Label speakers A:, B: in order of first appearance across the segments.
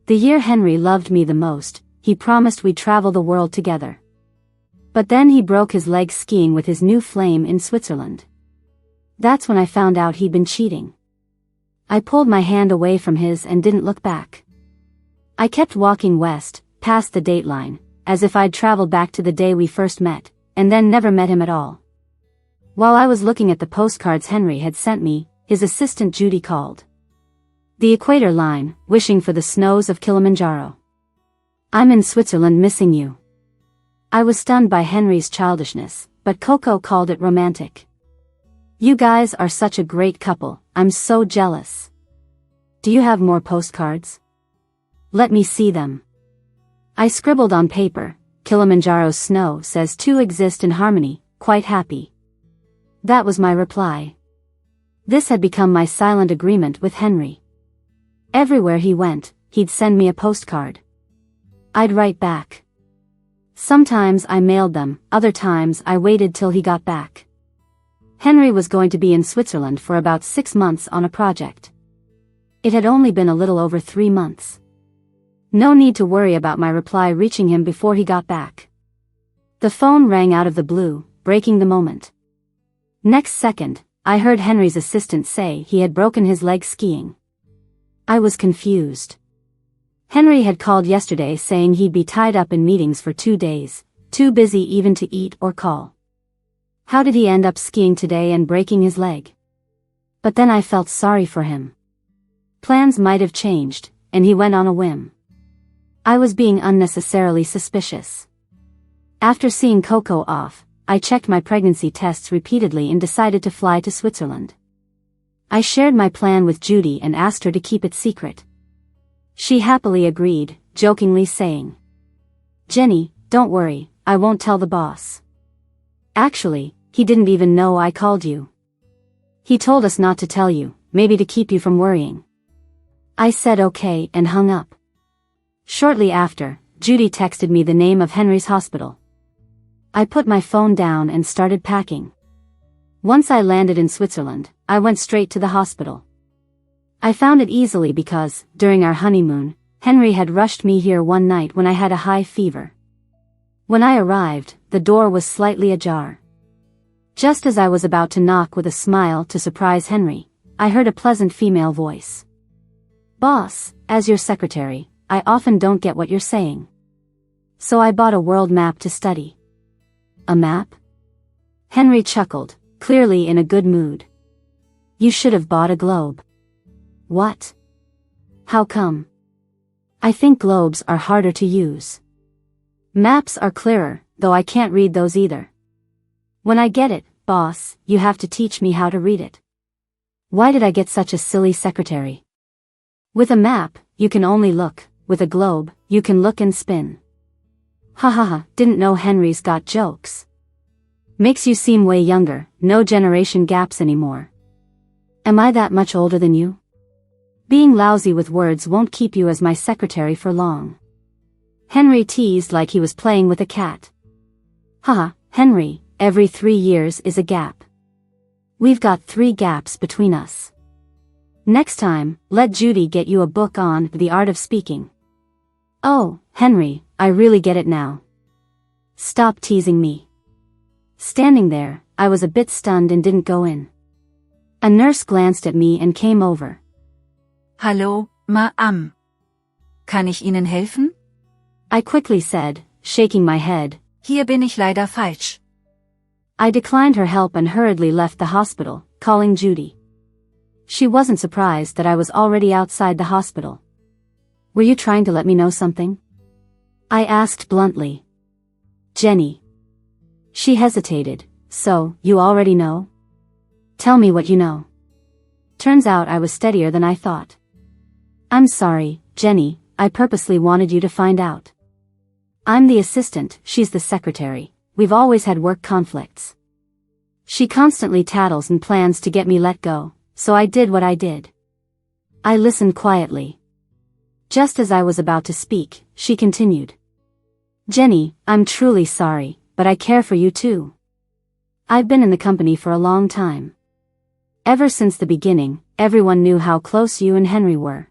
A: The year Henry loved me the most, he promised we'd travel the world together. But then he broke his leg skiing with his new flame in Switzerland. That's when I found out he'd been cheating. I pulled my hand away from his and didn't look back. I kept walking west, past the dateline, as if I'd traveled back to the day we first met, and then never met him at all. While I was looking at the postcards Henry had sent me, his assistant Judy called. The equator line, wishing for the snows of Kilimanjaro. I'm in Switzerland missing you. I was stunned by Henry's childishness, but Coco called it romantic. You guys are such a great couple, I'm so jealous. Do you have more postcards? Let me see them. I scribbled on paper, Kilimanjaro's snow says two exist in harmony, quite happy. That was my reply. This had become my silent agreement with Henry. Everywhere he went, he'd send me a postcard. I'd write back. Sometimes I mailed them, other times I waited till he got back. Henry was going to be in Switzerland for about 6 months on a project. It had only been a little over 3 months. No need to worry about my reply reaching him before he got back. The phone rang out of the blue, breaking the moment. Next second, I heard Henry's assistant say he had broken his leg skiing. I was confused. Henry had called yesterday saying he'd be tied up in meetings for 2 days, too busy even to eat or call. How did he end up skiing today and breaking his leg? But then I felt sorry for him. Plans might have changed, and he went on a whim. I was being unnecessarily suspicious. After seeing Coco off, I checked my pregnancy tests repeatedly and decided to fly to Switzerland. I shared my plan with Judy and asked her to keep it secret. She happily agreed, jokingly saying, "Jenny, don't worry, I won't tell the boss." Actually, he didn't even know I called you. He told us not to tell you, maybe to keep you from worrying. I said okay and hung up. Shortly after, Judy texted me the name of Henry's hospital. I put my phone down and started packing. Once I landed in Switzerland, I went straight to the hospital. I found it easily because, during our honeymoon, Henry had rushed me here one night when I had a high fever. When I arrived, the door was slightly ajar. Just as I was about to knock with a smile to surprise Henry, I heard a pleasant female voice. "Boss, as your secretary, I often don't get what you're saying. So I bought a world map to study." "A map?" Henry chuckled, clearly in a good mood. "You should have bought a globe." "What? How come?" "I think globes are harder to use. Maps are clearer, though I can't read those either." "When I get it, boss, you have to teach me how to read it." Why did I get such a silly secretary? With a map, you can only look, with a globe, you can look and spin. Ha ha ha, didn't know Henry's got jokes. Makes you seem way younger, no generation gaps anymore. Am I that much older than you? Being lousy with words won't keep you as my secretary for long. Henry teased like he was playing with a cat. Haha, Henry, every 3 years is a gap. We've got 3 gaps between us. Next time, let Judy get you a book on the art of speaking. Oh, Henry, I really get it now. Stop teasing me. Standing there, I was a bit stunned and didn't go in. A nurse glanced at me and came over.
B: Hallo, Ma'am. Kann ich Ihnen helfen?
A: I quickly said, shaking my head.
B: Hier bin ich leider falsch.
A: I declined her help and hurriedly left the hospital, calling Judy. She wasn't surprised that I was already outside the hospital. Were you trying to let me know something? I asked bluntly. Jenny. She hesitated. So, you already know? Tell me what you know. Turns out I was steadier than I thought. I'm sorry, Jenny, I purposely wanted you to find out. I'm the assistant, she's the secretary. We've always had work conflicts. She constantly tattles and plans to get me let go, so I did what I did. I listened quietly. Just as I was about to speak, she continued. Jenny, I'm truly sorry, but I care for you too. I've been in the company for a long time. Ever since the beginning, everyone knew how close you and Henry were.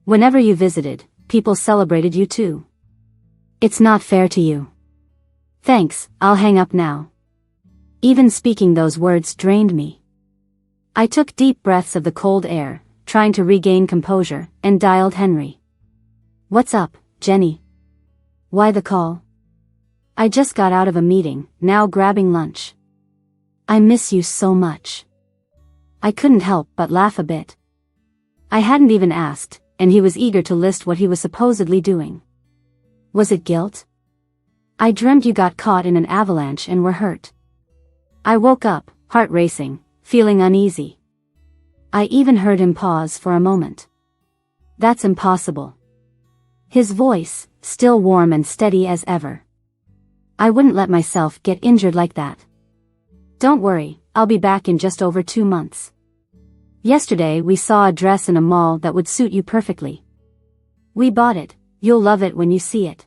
A: Whenever you visited, people celebrated you too. It's not fair to you. Thanks, I'll hang up now. Even speaking those words drained me. I took deep breaths of the cold air, trying to regain composure, and dialed Henry. What's up, Jenny? Why the call? I just got out of a meeting, now grabbing lunch. I miss you so much. I couldn't help but laugh a bit. I hadn't even asked, and he was eager to list what he was supposedly doing. Was it guilt? I dreamt you got caught in an avalanche and were hurt. I woke up, heart racing, feeling uneasy. I even heard him pause for a moment. That's impossible. His voice, still warm and steady as ever. I wouldn't let myself get injured like that. Don't worry, I'll be back in just over 2 months. Yesterday we saw a dress in a mall that would suit you perfectly. We bought it, you'll love it when you see it.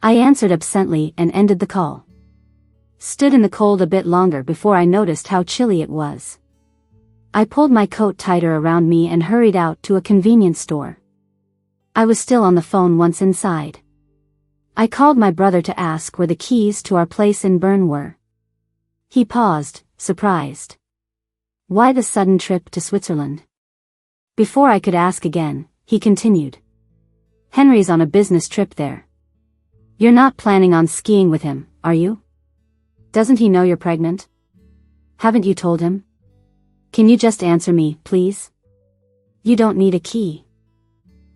A: I answered absently and ended the call. Stood in the cold a bit longer before I noticed how chilly it was. I pulled my coat tighter around me and hurried out to a convenience store. I was still on the phone once inside. I called my brother to ask where the keys to our place in Bern were. He paused, surprised. Why the sudden trip to Switzerland? Before I could ask again, he continued. Henry's on a business trip there. You're not planning on skiing with him, are you? Doesn't he know you're pregnant? Haven't you told him? Can you just answer me, please? You don't need a key.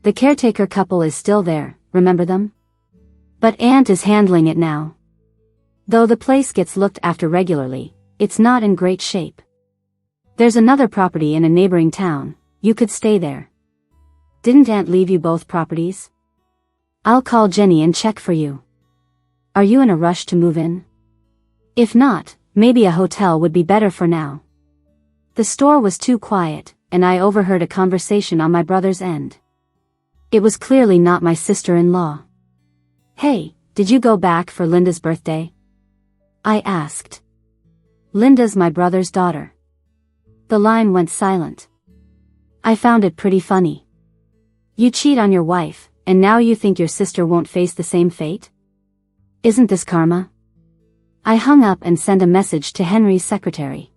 A: The caretaker couple is still there, remember them? But Aunt is handling it now. Though the place gets looked after regularly, it's not in great shape. There's another property in a neighboring town, you could stay there. Didn't Aunt leave you both properties? I'll call Jenny and check for you. Are you in a rush to move in? If not, maybe a hotel would be better for now. The store was too quiet, and I overheard a conversation on my brother's end. It was clearly not my sister-in-law. Hey, did you go back for Linda's birthday? I asked. Linda's my brother's daughter. The line went silent. I found it pretty funny. You cheat on your wife, and now you think your sister won't face the same fate? Isn't this karma? I hung up and sent a message to Henry's secretary.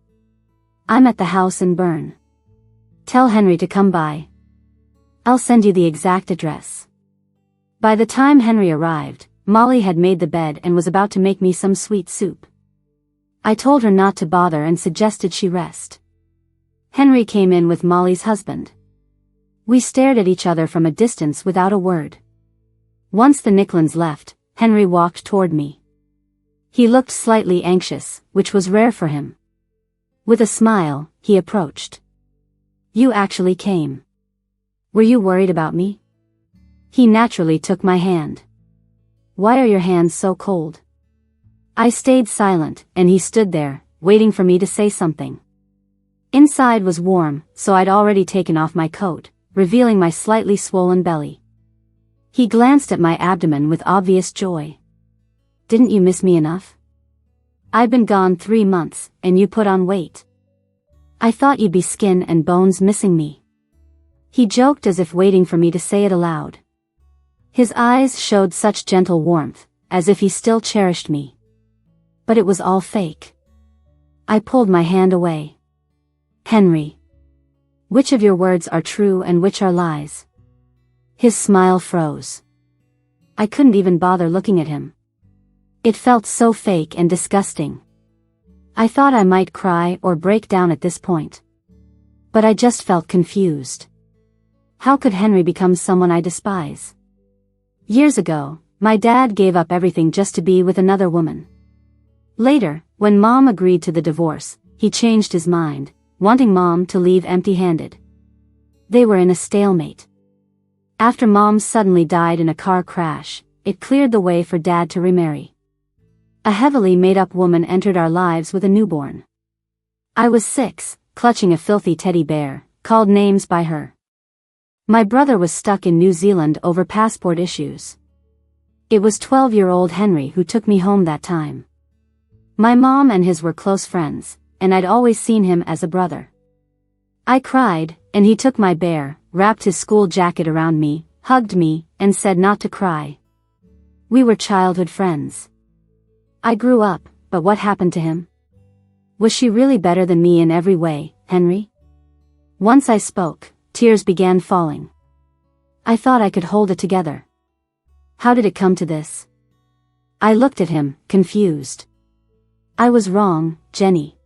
A: I'm at the house in Bern. Tell Henry to come by. I'll send you the exact address. By the time Henry arrived, Molly had made the bed and was about to make me some sweet soup. I told her not to bother and suggested she rest. Henry came in with Molly's husband. We stared at each other from a distance without a word. Once the Nicklins left, Henry walked toward me. He looked slightly anxious, which was rare for him. With a smile, he approached. You actually came. Were you worried about me? He naturally took my hand. Why are your hands so cold? I stayed silent, and he stood there, waiting for me to say something. Inside was warm, so I'd already taken off my coat, revealing my slightly swollen belly. He glanced at my abdomen with obvious joy. Didn't you miss me enough? I've been gone 3 months, and you put on weight. I thought you'd be skin and bones missing me. He joked as if waiting for me to say it aloud. His eyes showed such gentle warmth, as if he still cherished me. But it was all fake. I pulled my hand away. Henry. Which of your words are true and which are lies? His smile froze. I couldn't even bother looking at him. It felt so fake and disgusting. I thought I might cry or break down at this point. But I just felt confused. How could Henry become someone I despise? Years ago, my dad gave up everything just to be with another woman. Later, when Mom agreed to the divorce, he changed his mind, wanting Mom to leave empty-handed. They were in a stalemate. After Mom suddenly died in a car crash, it cleared the way for Dad to remarry. A heavily made-up woman entered our lives with a newborn. I was 6, clutching a filthy teddy bear, called names by her. My brother was stuck in New Zealand over passport issues. It was 12-year-old Henry who took me home that time. My mom and his were close friends, and I'd always seen him as a brother. I cried, and he took my bear, wrapped his school jacket around me, hugged me, and said not to cry. We were childhood friends. I grew up, but what happened to him? Was she really better than me in every way, Henry? Once I spoke, tears began falling. I thought I could hold it together. How did it come to this? I looked at him, confused. I was wrong, Jenny.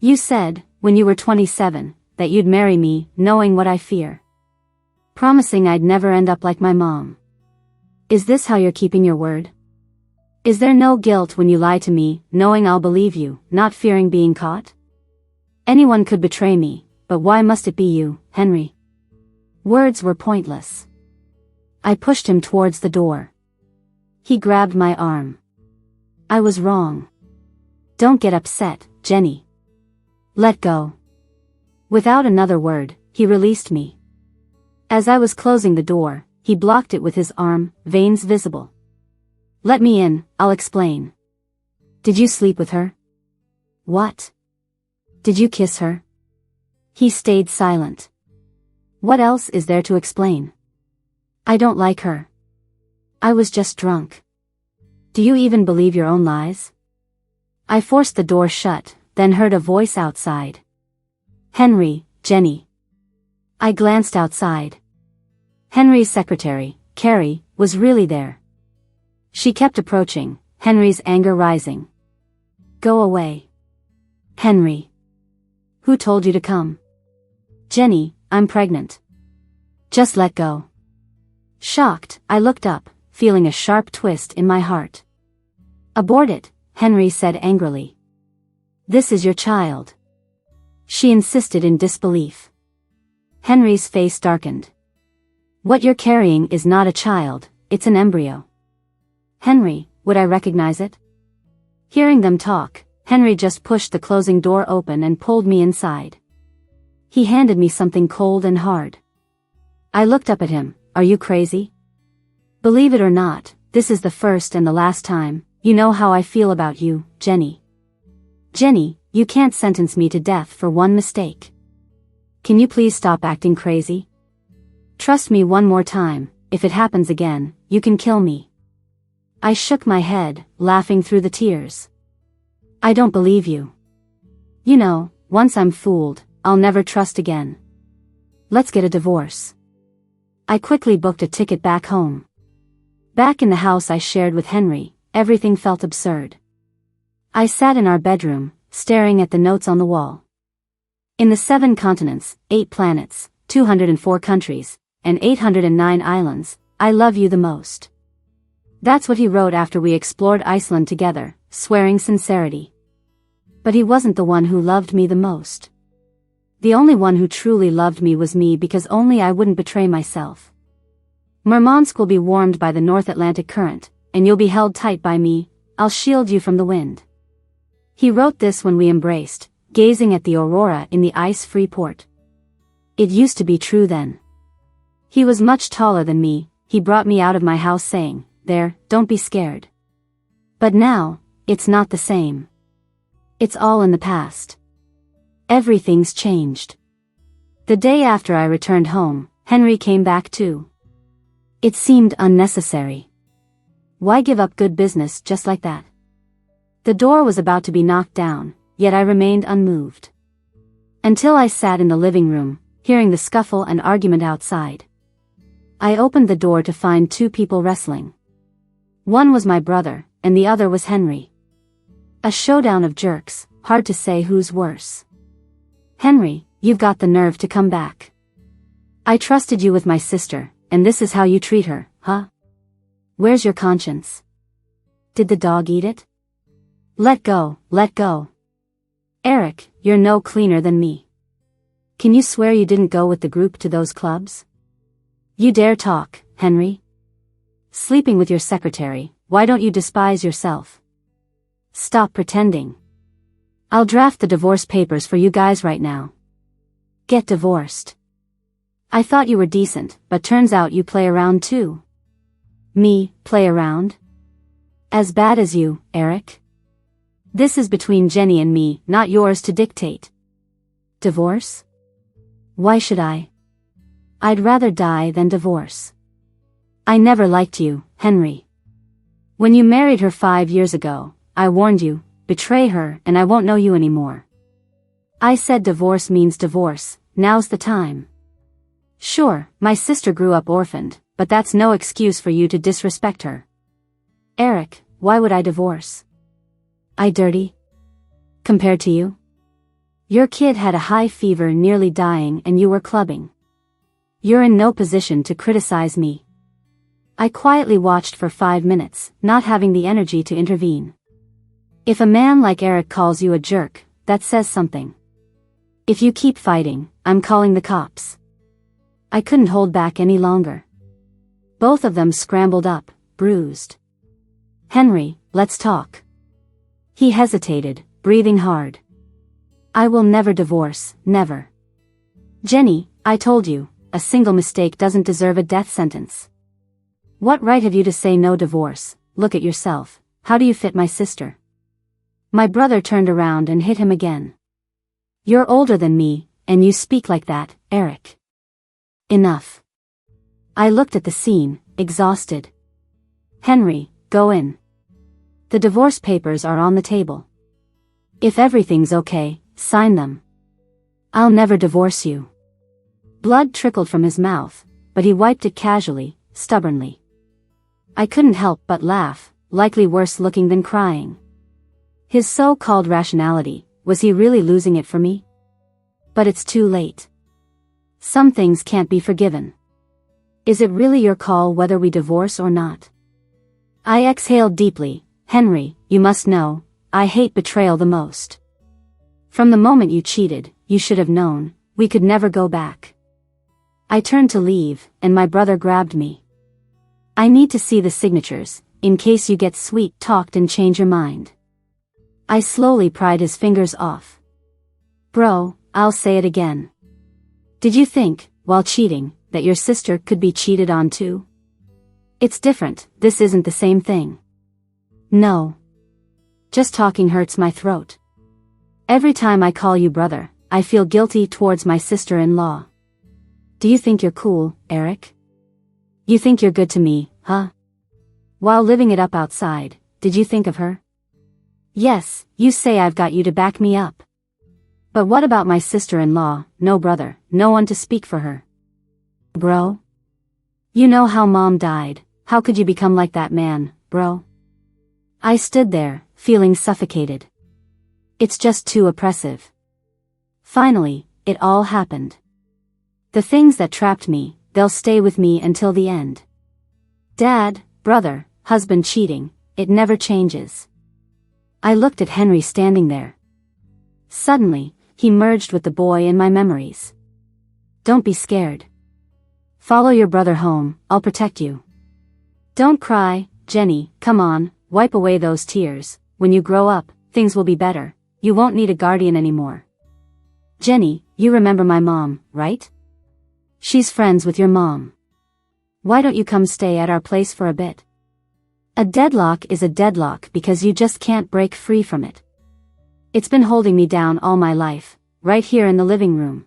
A: You said, when you were 27, that you'd marry me, knowing what I fear. Promising I'd never end up like my mom. Is this how you're keeping your word? Is there no guilt when you lie to me, knowing I'll believe you, not fearing being caught? Anyone could betray me, but why must it be you, Henry? Words were pointless. I pushed him towards the door. He grabbed my arm. I was wrong. Don't get upset, Jenny. Let go. Without another word, he released me. As I was closing the door, he blocked it with his arm, veins visible. Let me in, I'll explain. Did you sleep with her? What? Did you kiss her? He stayed silent. What else is there to explain? I don't like her. I was just drunk. Do you even believe your own lies? I forced the door shut, then heard a voice outside. Henry, Jenny. I glanced outside. Henry's secretary, Carrie, was really there. She kept approaching, Henry's anger rising. Go away. Henry. Who told you to come? Jenny, I'm pregnant. Just let go. Shocked, I looked up, feeling a sharp twist in my heart. Abort it, Henry said angrily. This is your child. She insisted in disbelief. Henry's face darkened. What you're carrying is not a child, it's an embryo. Henry, would I recognize it? Hearing them talk, Henry just pushed the closing door open and pulled me inside. He handed me something cold and hard. I looked up at him. Are you crazy? Believe it or not, this is the first and the last time. You know how I feel about you, Jenny. Jenny, you can't sentence me to death for one mistake. Can you please stop acting crazy? Trust me one more time, if it happens again, you can kill me. I shook my head, laughing through the tears. I don't believe you. You know, once I'm fooled, I'll never trust again. Let's get a divorce. I quickly booked a ticket back home. Back in the house I shared with Henry, everything felt absurd. I sat in our bedroom, staring at the notes on the wall. In the 7 continents, 8 planets, 204 countries, and 809 islands, I love you the most. That's what he wrote after we explored Iceland together, swearing sincerity. But he wasn't the one who loved me the most. The only one who truly loved me was me, because only I wouldn't betray myself. Murmansk will be warmed by the North Atlantic current, and you'll be held tight by me. I'll shield you from the wind. He wrote this when we embraced, gazing at the aurora in the ice-free port. It used to be true then. He was much taller than me. He brought me out of my house saying, "There, don't be scared." But now, it's not the same. It's all in the past. Everything's changed. The day after I returned home, Henry came back too. It seemed unnecessary. Why give up good business just like that? The door was about to be knocked down, yet I remained unmoved. Until I sat in the living room, hearing the scuffle and argument outside. I opened the door to find 2 people wrestling. One was my brother, and the other was Henry. A showdown of jerks, hard to say who's worse. Henry, you've got the nerve to come back. I trusted you with my sister, and this is how you treat her, huh? Where's your conscience? Did the dog eat it? Let go, let go. Eric, you're no cleaner than me. Can you swear you didn't go with the group to those clubs? You dare talk, Henry? Sleeping with your secretary, why don't you despise yourself? Stop pretending. I'll draft the divorce papers for you guys right now. Get divorced. I thought you were decent, but turns out you play around too. Me, play around? As bad as you, Eric? This is between Jenny and me, not yours to dictate. Divorce? Why should I? I'd rather die than divorce. I never liked you, Henry. When you married her 5 years ago, I warned you, betray her and I won't know you anymore. I said divorce means divorce, now's the time. Sure, my sister grew up orphaned, but that's no excuse for you to disrespect her. Eric, why would I divorce? I dirty? Compared to you? Your kid had a high fever, nearly dying, and you were clubbing. You're in no position to criticize me. I quietly watched for 5 minutes, not having the energy to intervene. If a man like Eric calls you a jerk, that says something. If you keep fighting, I'm calling the cops. I couldn't hold back any longer. Both of them scrambled up, bruised. Henry, let's talk. He hesitated, breathing hard. I will never divorce, never. Jenny, I told you, a single mistake doesn't deserve a death sentence. What right have you to say no divorce? Look at yourself, how do you fit my sister? My brother turned around and hit him again. You're older than me, and you speak like that, Eric. Enough. I looked at the scene, exhausted. Henry, go in. The divorce papers are on the table. If everything's okay, sign them. I'll never divorce you. Blood trickled from his mouth, but he wiped it casually, stubbornly. I couldn't help but laugh, likely worse looking than crying. His so-called rationality, was he really losing it for me? But it's too late. Some things can't be forgiven. Is it really your call whether we divorce or not? I exhaled deeply. Henry, you must know, I hate betrayal the most. From the moment you cheated, you should have known, we could never go back. I turned to leave, and my brother grabbed me. I need to see the signatures, in case you get sweet-talked and change your mind. I slowly pried his fingers off. Bro, I'll say it again. Did you think, while cheating, that your sister could be cheated on too? It's different, this isn't the same thing. No. Just talking hurts my throat. Every time I call you brother, I feel guilty towards my sister-in-law. Do you think you're cool, Eric? You think you're good to me, huh? While living it up outside, did you think of her? Yes, you say I've got you to back me up. But what about my sister-in-law? No brother, no one to speak for her. Bro? You know how mom died, how could you become like that man, bro? I stood there, feeling suffocated. It's just too oppressive. Finally, it all happened. The things that trapped me, they'll stay with me until the end. Dad, brother, husband cheating, it never changes. I looked at Henry standing there. Suddenly, he merged with the boy in my memories. Don't be scared. Follow your brother home, I'll protect you. Don't cry, Jenny, come on, wipe away those tears. When you grow up, things will be better. You won't need a guardian anymore. Jenny, you remember my mom, right? She's friends with your mom. Why don't you come stay at our place for a bit? A deadlock is a deadlock because you just can't break free from it. It's been holding me down all my life, right here in the living room.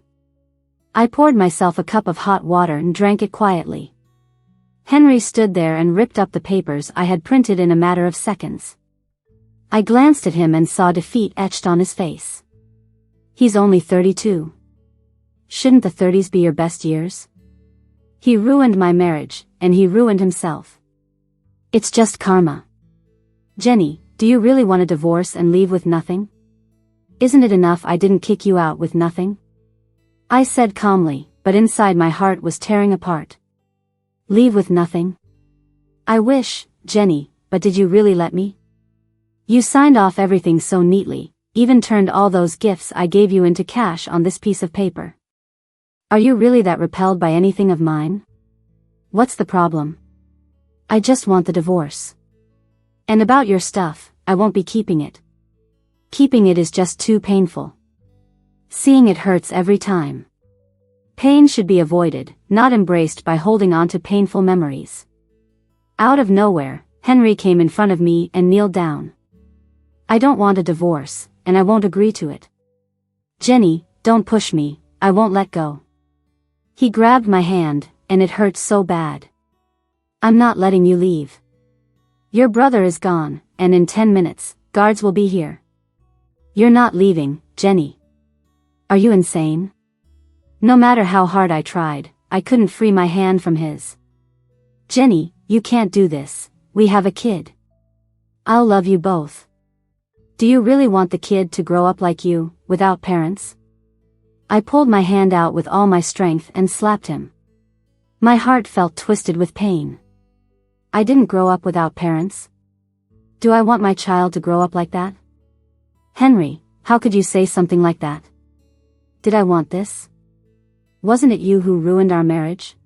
A: I poured myself a cup of hot water and drank it quietly. Henry stood there and ripped up the papers I had printed in a matter of seconds. I glanced at him and saw defeat etched on his face. He's only 32. Shouldn't the 30s be your best years? He ruined my marriage, and he ruined himself. It's just karma. Jenny, do you really want a divorce and leave with nothing? Isn't it enough I didn't kick you out with nothing? I said calmly, but inside my heart was tearing apart. Leave with nothing? I wish, Jenny, but did you really let me? You signed off everything so neatly, even turned all those gifts I gave you into cash on this piece of paper. Are you really that repelled by anything of mine? What's the problem? I just want the divorce. And about your stuff, I won't be keeping it. Keeping it is just too painful. Seeing it hurts every time. Pain should be avoided, not embraced by holding on to painful memories. Out of nowhere, Henry came in front of me and kneeled down. I don't want a divorce, and I won't agree to it. Jenny, don't push me, I won't let go. He grabbed my hand, and it hurt so bad. I'm not letting you leave. Your brother is gone, and in 10 minutes, guards will be here. You're not leaving, Jenny. Are you insane? No matter how hard I tried, I couldn't free my hand from his. Jenny, you can't do this, we have a kid. I'll love you both. Do you really want the kid to grow up like you, without parents? I pulled my hand out with all my strength and slapped him. My heart felt twisted with pain. I didn't grow up without parents. Do I want my child to grow up like that? Henry, how could you say something like that? Did I want this? Wasn't it you who ruined our marriage?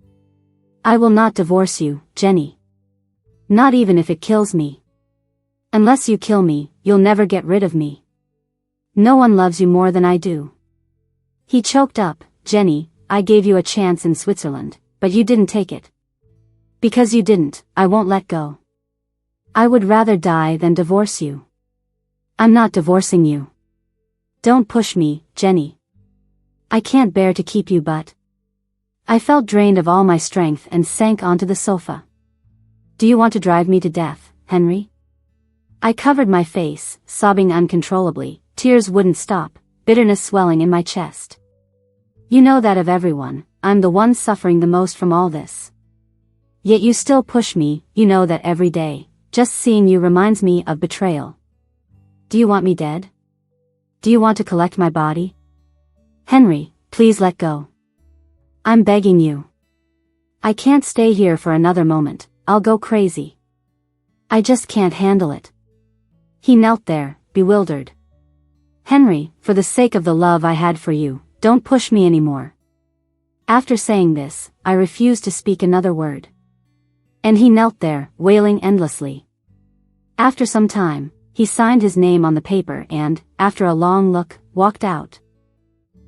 A: I will not divorce you, Jenny. Not even if it kills me. Unless you kill me, you'll never get rid of me. No one loves you more than I do. He choked up. Jenny, I gave you a chance in Switzerland, but you didn't take it. Because you didn't, I won't let go. I would rather die than divorce you. I'm not divorcing you. Don't push me, Jenny. I can't bear to keep you but. I felt drained of all my strength and sank onto the sofa. Do you want to drive me to death, Henry? I covered my face, sobbing uncontrollably, tears wouldn't stop, bitterness swelling in my chest. You know that of everyone, I'm the one suffering the most from all this. Yet you still push me, you know that every day, just seeing you reminds me of betrayal. Do you want me dead? Do you want to collect my body? Henry, please let go. I'm begging you. I can't stay here for another moment, I'll go crazy. I just can't handle it. He knelt there, bewildered. Henry, for the sake of the love I had for you, don't push me anymore. After saying this, I refused to speak another word. And he knelt there, wailing endlessly. After some time, he signed his name on the paper and, after a long look, walked out.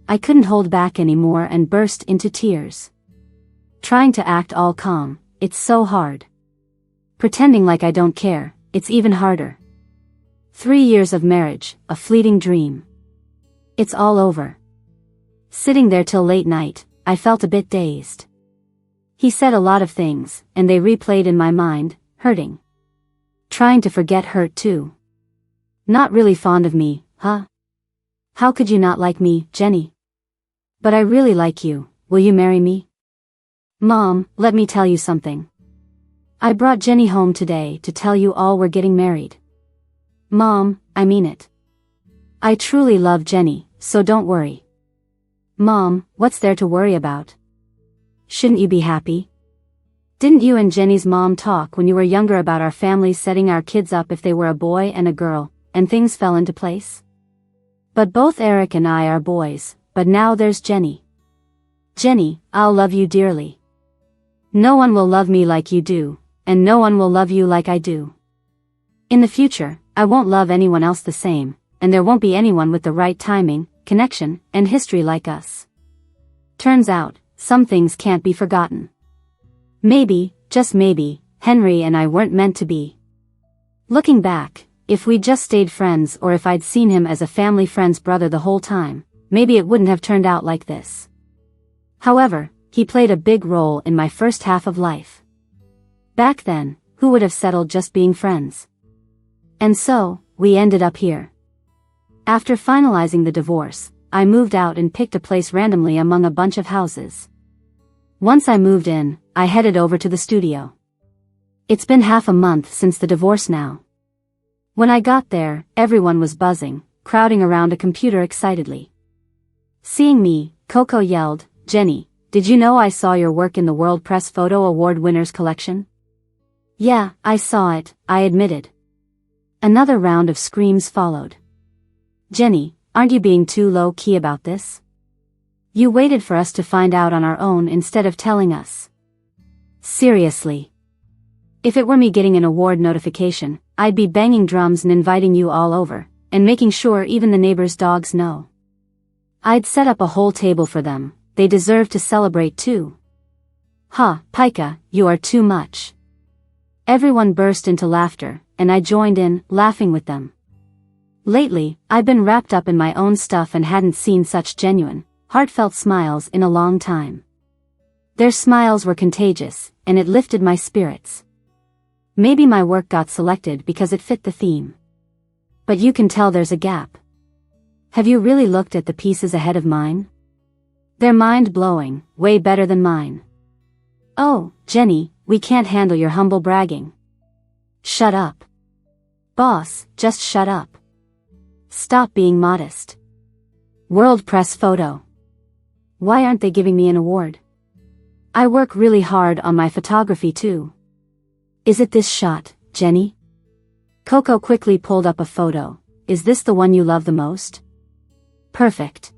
A: I couldn't hold back anymore and burst into tears. Trying to act all calm, it's so hard. Pretending like I don't care, it's even harder. 3 years of marriage, a fleeting dream. It's all over. Sitting there till late night, I felt a bit dazed. He said a lot of things, and they replayed in my mind, hurting. Trying to forget hurt too. Not really fond of me, huh? How could you not like me, Jenny? But I really like you, will you marry me? Mom, let me tell you something. I brought Jenny home today to tell you all we're getting married. Mom, I mean it. I truly love Jenny, so don't worry. Mom, what's there to worry about? Shouldn't you be happy? Didn't you and Jenny's mom talk when you were younger about our families setting our kids up if they were a boy and a girl, and things fell into place? But both Eric and I are boys, but now there's Jenny. Jenny, I'll love you dearly. No one will love me like you do, and no one will love you like I do. In the future, I won't love anyone else the same, and there won't be anyone with the right timing, connection, and history like us. Turns out, some things can't be forgotten. Maybe, just maybe, Henry and I weren't meant to be. Looking back, if we'd just stayed friends or if I'd seen him as a family friend's brother the whole time, maybe it wouldn't have turned out like this. However, he played a big role in my first half of life. Back then, who would have settled just being friends? And so, we ended up here. After finalizing the divorce, I moved out and picked a place randomly among a bunch of houses. Once I moved in, I headed over to the studio. It's been half a month since the divorce now. When I got there, everyone was buzzing, crowding around a computer excitedly. Seeing me, Coco yelled, "Jenny, did you know I saw your work in the World Press Photo Award winners collection?" "Yeah, I saw it," I admitted. Another round of screams followed. "Jenny, aren't you being too low-key about this? You waited for us to find out on our own instead of telling us." Seriously. If it were me getting an award notification, I'd be banging drums and inviting you all over, and making sure even the neighbors' dogs know. I'd set up a whole table for them, they deserve to celebrate too. "Ha, Pika, you are too much." Everyone burst into laughter, and I joined in, laughing with them. Lately, I've been wrapped up in my own stuff and hadn't seen such genuine, heartfelt smiles in a long time. Their smiles were contagious, and it lifted my spirits. Maybe my work got selected because it fit the theme. But you can tell there's a gap. Have you really looked at the pieces ahead of mine? They're mind-blowing, way better than mine. Oh, Jenny, we can't handle your humble bragging. Shut up. Boss, just shut up. Stop being modest. World press photo. Why aren't they giving me an award? I work really hard on my photography too. Is it this shot, Jenny? Coco quickly pulled up a photo. Is this the one you love the most? Perfect.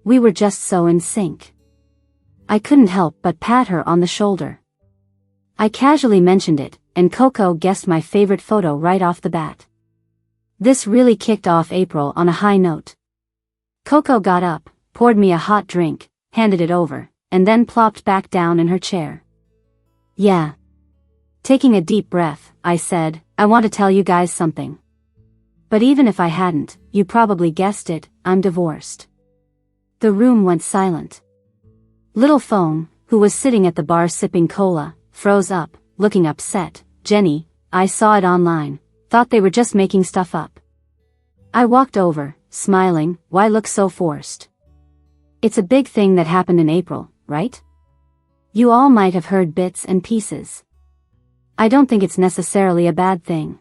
A: We were just so in sync. I couldn't help but pat her on the shoulder. I casually mentioned it, and Coco guessed my favorite photo right off the bat. This really kicked off April on a high note. Coco got up, poured me a hot drink, handed it over, and then plopped back down in her chair. Yeah. Taking a deep breath, I said, I want to tell you guys something. But even if I hadn't, you probably guessed it, I'm divorced. The room went silent. Little Foam, who was sitting at the bar sipping cola, froze up, looking upset. Jenny, I saw it online, thought they were just making stuff up. I walked over, smiling, why look so forced? It's a big thing that happened in April, right? You all might have heard bits and pieces. I don't think it's necessarily a bad thing.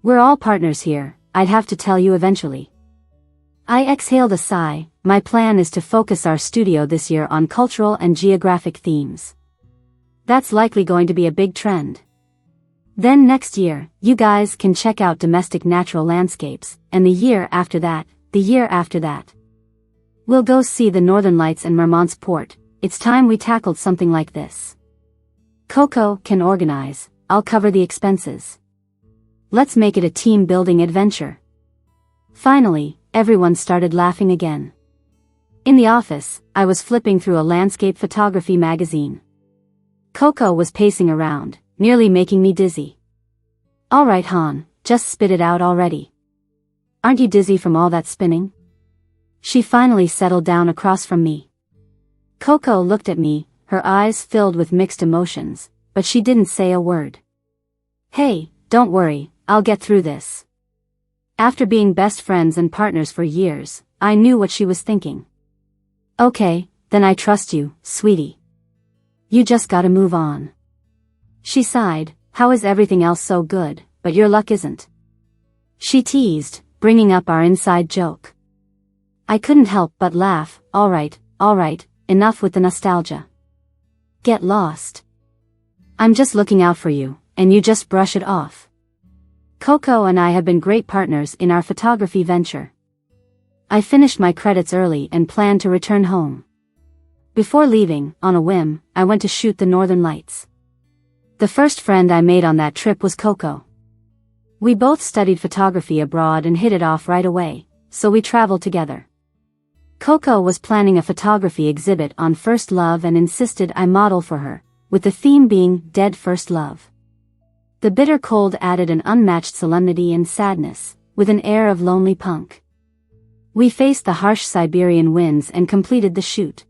A: We're all partners here, I'd have to tell you eventually. I exhaled a sigh. My plan is to focus our studio this year on cultural and geographic themes. That's likely going to be a big trend. Then next year, you guys can check out domestic natural landscapes, and the year after that. We'll go see the Northern Lights and Mermont's Port. It's time we tackled something like this. Coco can organize, I'll cover the expenses. Let's make it a team-building adventure. Finally, everyone started laughing again. In the office, I was flipping through a landscape photography magazine. Coco was pacing around, nearly making me dizzy. All right, Han, just spit it out already. Aren't you dizzy from all that spinning? She finally settled down across from me. Coco looked at me, her eyes filled with mixed emotions, but she didn't say a word. Hey, don't worry, I'll get through this. After being best friends and partners for years, I knew what she was thinking. Okay, then I trust you, sweetie. You just gotta move on. She sighed, how is everything else so good, but your luck isn't? She teased, bringing up our inside joke. I couldn't help but laugh. All right, enough with the nostalgia. Get lost. I'm just looking out for you, and you just brush it off. Coco and I have been great partners in our photography venture. I finished my credits early and planned to return home. Before leaving, on a whim, I went to shoot the Northern Lights. The first friend I made on that trip was Coco. We both studied photography abroad and hit it off right away, so we traveled together. Coco was planning a photography exhibit on first love and insisted I model for her, with the theme being Dead First Love. The bitter cold added an unmatched solemnity and sadness, with an air of lonely punk. We faced the harsh Siberian winds and completed the shoot.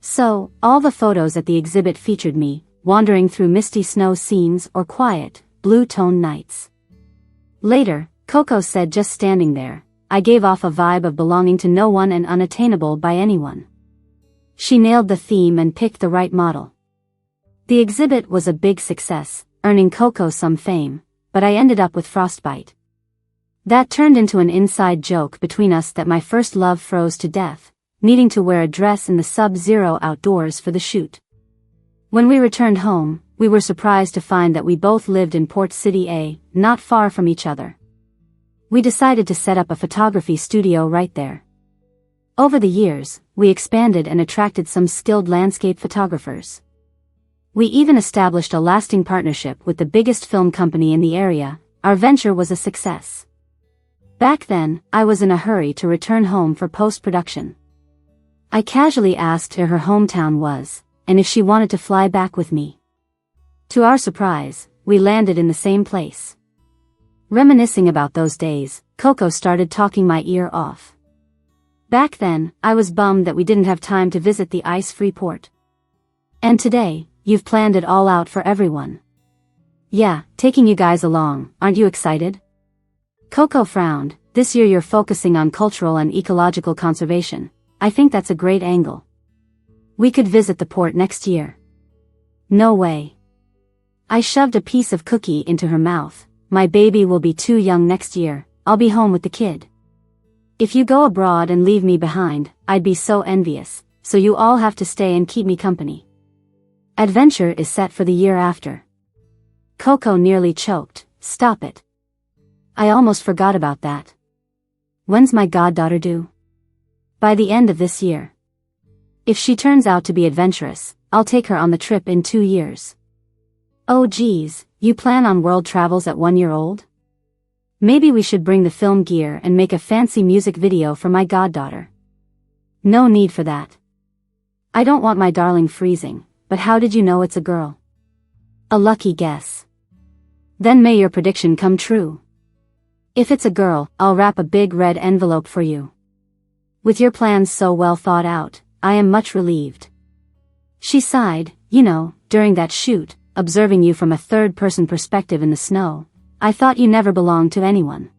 A: So, all the photos at the exhibit featured me, wandering through misty snow scenes or quiet, blue-toned nights. Later, Coco said just standing there, I gave off a vibe of belonging to no one and unattainable by anyone. She nailed the theme and picked the right model. The exhibit was a big success, earning Coco some fame, but I ended up with frostbite. That turned into an inside joke between us that my first love froze to death, needing to wear a dress in the sub-zero outdoors for the shoot. When we returned home, we were surprised to find that we both lived in Port City A, not far from each other. We decided to set up a photography studio right there. Over the years, we expanded and attracted some skilled landscape photographers. We even established a lasting partnership with the biggest film company in the area. Our venture was a success. Back then, I was in a hurry to return home for post-production. I casually asked where her hometown was, and if she wanted to fly back with me. To our surprise, we landed in the same place. Reminiscing about those days, Coco started talking my ear off. Back then, I was bummed that we didn't have time to visit the ice-free port. And today, you've planned it all out for everyone. Yeah, taking you guys along, aren't you excited? Coco frowned. This year you're focusing on cultural and ecological conservation. I think that's a great angle. We could visit the port next year. No way. I shoved a piece of cookie into her mouth. My baby will be too young next year. I'll be home with the kid. If you go abroad and leave me behind, I'd be so envious, so you all have to stay and keep me company. Adventure is set for the year after. Coco nearly choked. Stop it. I almost forgot about that. When's my goddaughter due? By the end of this year. If she turns out to be adventurous, I'll take her on the trip in 2 years. Oh geez, you plan on world travels at 1 year old? Maybe we should bring the film gear and make a fancy music video for my goddaughter. No need for that. I don't want my darling freezing, but how did you know it's a girl? A lucky guess. Then may your prediction come true. If it's a girl, I'll wrap a big red envelope for you. With your plans so well thought out, I am much relieved. She sighed. During that shoot, observing you from a third-person perspective in the snow, I thought you never belonged to anyone.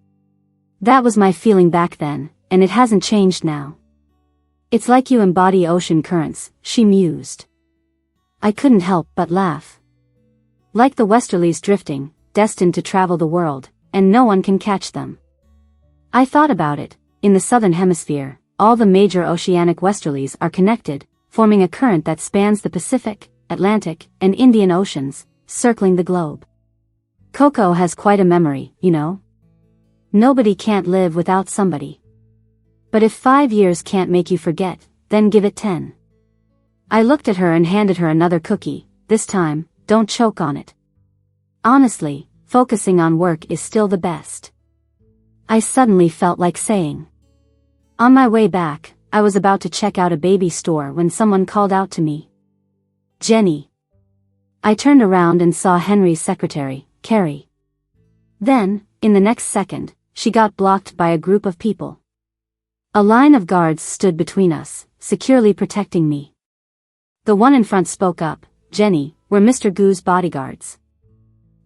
A: That was my feeling back then, and it hasn't changed now. It's like you embody ocean currents, she mused. I couldn't help but laugh. Like the westerlies drifting, destined to travel the world, and no one can catch them. I thought about it. In the southern hemisphere, all the major oceanic westerlies are connected, forming a current that spans the Pacific, Atlantic, and Indian Oceans, circling the globe. Coco has quite a memory, Nobody can't live without somebody. But if 5 years can't make you forget, then give it 10. I looked at her and handed her another cookie. This time, don't choke on it. Honestly, focusing on work is still the best. I suddenly felt like saying. On my way back, I was about to check out a baby store when someone called out to me. Jenny. I turned around and saw Henry's secretary, Carrie. Then, in the next second, she got blocked by a group of people. A line of guards stood between us, securely protecting me. The one in front spoke up. Jenny, we're Mr. Goo's bodyguards.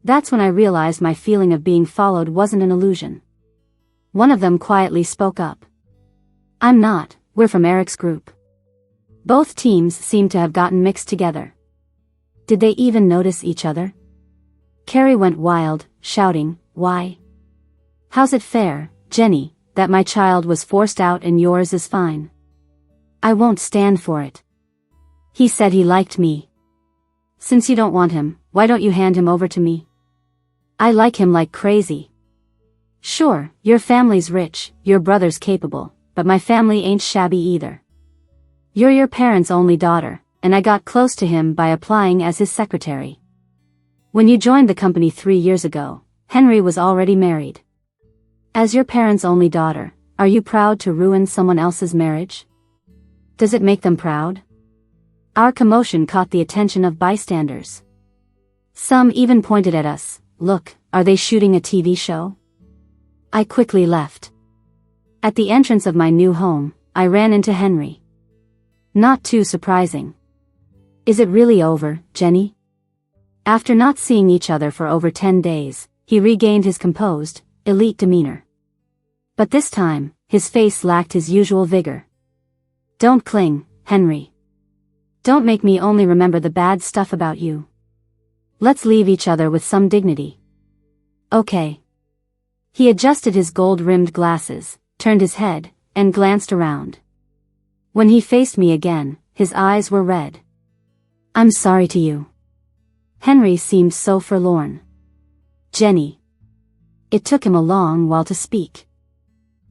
A: That's when I realized my feeling of being followed wasn't an illusion. One of them quietly spoke up. I'm not, we're from Eric's group. Both teams seemed to have gotten mixed together. Did they even notice each other? Carrie went wild, shouting, why? How's it fair, Jenny, that my child was forced out and yours is fine? I won't stand for it. He said he liked me. Since you don't want him, why don't you hand him over to me? I like him like crazy. Sure, your family's rich, your brother's capable, but my family ain't shabby either. You're your parents' only daughter, and I got close to him by applying as his secretary. When you joined the company 3 years ago, Henry was already married. As your parents' only daughter, are you proud to ruin someone else's marriage? Does it make them proud? Our commotion caught the attention of bystanders. Some even pointed at us. Look, are they shooting a TV show? I quickly left. At the entrance of my new home, I ran into Henry. Not too surprising. Is it really over, Jenny? After not seeing each other for over 10 days, he regained his composed, elite demeanor. But this time, his face lacked his usual vigor. Don't cling, Henry. Don't make me only remember the bad stuff about you. Let's leave each other with some dignity. Okay. He adjusted his gold-rimmed glasses, turned his head, and glanced around. When he faced me again, his eyes were red. I'm sorry to you. Henry seemed so forlorn. Jenny. It took him a long while to speak.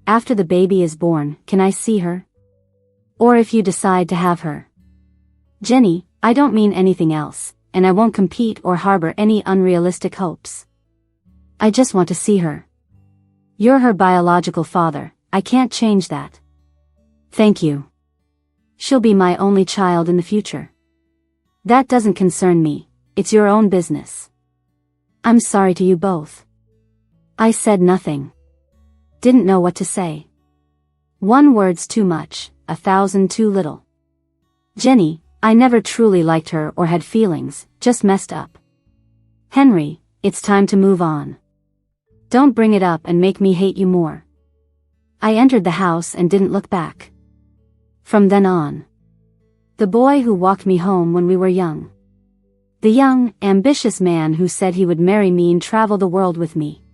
A: After the baby is born, can I see her? Or if you decide to have her. Jenny, I don't mean anything else, and I won't compete or harbor any unrealistic hopes. I just want to see her. You're her biological father, I can't change that. Thank you. She'll be my only child in the future. That doesn't concern me, it's your own business. I'm sorry to you both. I said nothing. Didn't know what to say. 1 word's too much, 1,000 too little. Jenny, I never truly liked her or had feelings, just messed up. Henry, it's time to move on. Don't bring it up and make me hate you more. I entered the house and didn't look back. From then on. The boy who walked me home when we were young. The young, ambitious man who said he would marry me and travel the world with me.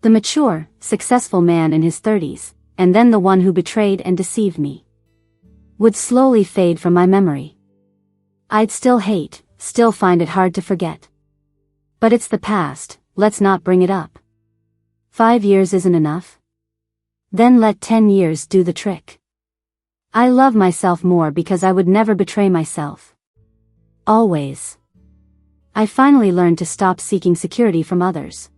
A: The mature, successful man in his 30s, and then the one who betrayed and deceived me. Would slowly fade from my memory. I'd still hate, still find it hard to forget. But it's the past, let's not bring it up. 5 years isn't enough? Then let 10 years do the trick. I love myself more because I would never betray myself. Always. I finally learned to stop seeking security from others.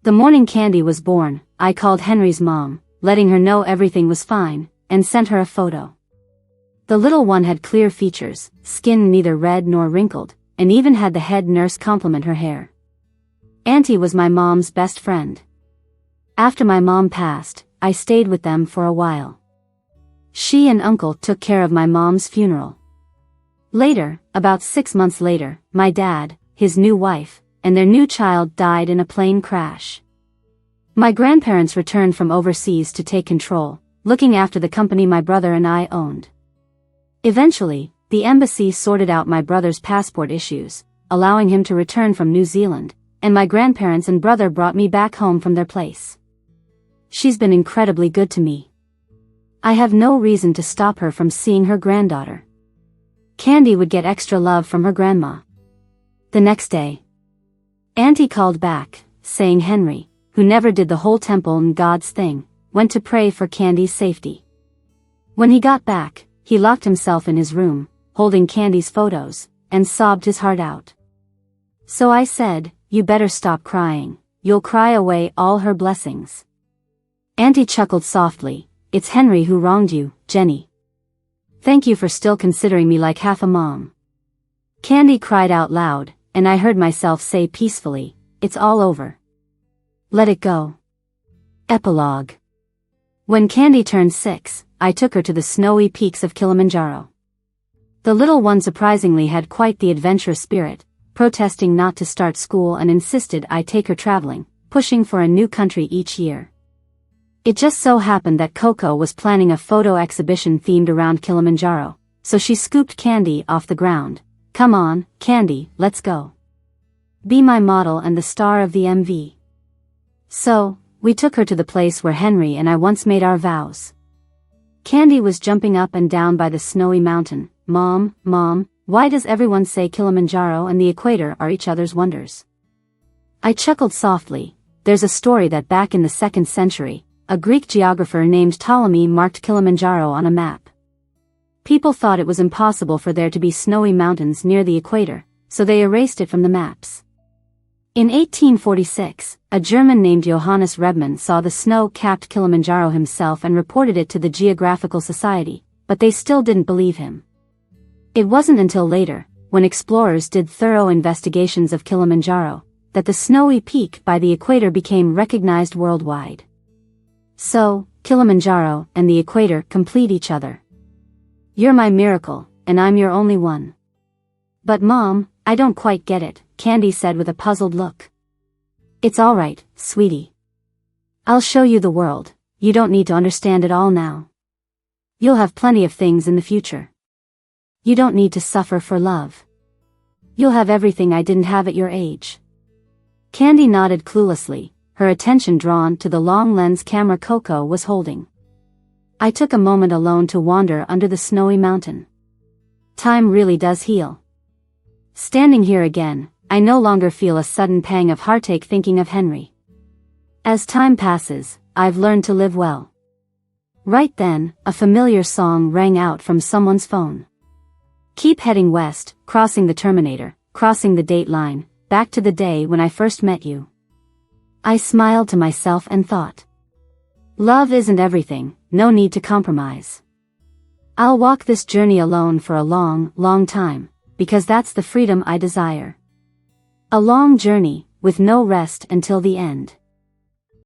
A: The morning Candi was born, I called Henry's mom, letting her know everything was fine, and sent her a photo. The little one had clear features, skin neither red nor wrinkled, and even had the head nurse compliment her hair. Auntie was my mom's best friend. After my mom passed, I stayed with them for a while. She and uncle took care of my mom's funeral. Later, about 6 months later, my dad, his new wife, and their new child died in a plane crash. My grandparents returned from overseas to take control, looking after the company my brother and I owned. Eventually, the embassy sorted out my brother's passport issues, allowing him to return from New Zealand, and my grandparents and brother brought me back home from their place. She's been incredibly good to me. I have no reason to stop her from seeing her granddaughter. Candi would get extra love from her grandma. The next day, Auntie called back, saying Henry, who never did the whole temple and God's thing, went to pray for Candi's safety. When he got back, he locked himself in his room, holding Candi's photos, and sobbed his heart out. So I said, you better stop crying, you'll cry away all her blessings. Auntie chuckled softly, it's Henry who wronged you, Jenny. Thank you for still considering me like half a mom. Candi cried out loud, and I heard myself say peacefully, it's all over. Let it go. Epilogue. When Candi turned 6, I took her to the snowy peaks of Kilimanjaro. The little one surprisingly had quite the adventurous spirit, protesting not to start school and insisted I take her traveling, pushing for a new country each year. It just so happened that Coco was planning a photo exhibition themed around Kilimanjaro, so she scooped Candi off the ground. Come on, Candi, let's go. Be my model and the star of the MV. So, we took her to the place where Henry and I once made our vows. Candi was jumping up and down by the snowy mountain. Mom, why does everyone say Kilimanjaro and the equator are each other's wonders? I chuckled softly. There's a story that back in the 2nd century, a Greek geographer named Ptolemy marked Kilimanjaro on a map. People thought it was impossible for there to be snowy mountains near the equator, so they erased it from the maps. In 1846, a German named Johannes Rebmann saw the snow-capped Kilimanjaro himself and reported it to the Geographical Society, but they still didn't believe him. It wasn't until later, when explorers did thorough investigations of Kilimanjaro, that the snowy peak by the equator became recognized worldwide. So, Kilimanjaro and the equator complete each other. You're my miracle, and I'm your only one. But Mom, I don't quite get it, Candi said with a puzzled look. It's all right, sweetie. I'll show you the world, you don't need to understand it all now. You'll have plenty of things in the future. You don't need to suffer for love. You'll have everything I didn't have at your age. Candi nodded cluelessly, her attention drawn to the long lens camera Coco was holding. I took a moment alone to wander under the snowy mountain. Time really does heal. Standing here again, I no longer feel a sudden pang of heartache thinking of Henry. As time passes, I've learned to live well. Right then, a familiar song rang out from someone's phone. Keep heading west, crossing the Terminator, crossing the date line, back to the day when I first met you. I smiled to myself and thought. Love isn't everything, no need to compromise. I'll walk this journey alone for a long, long time, because that's the freedom I desire. A long journey, with no rest until the end.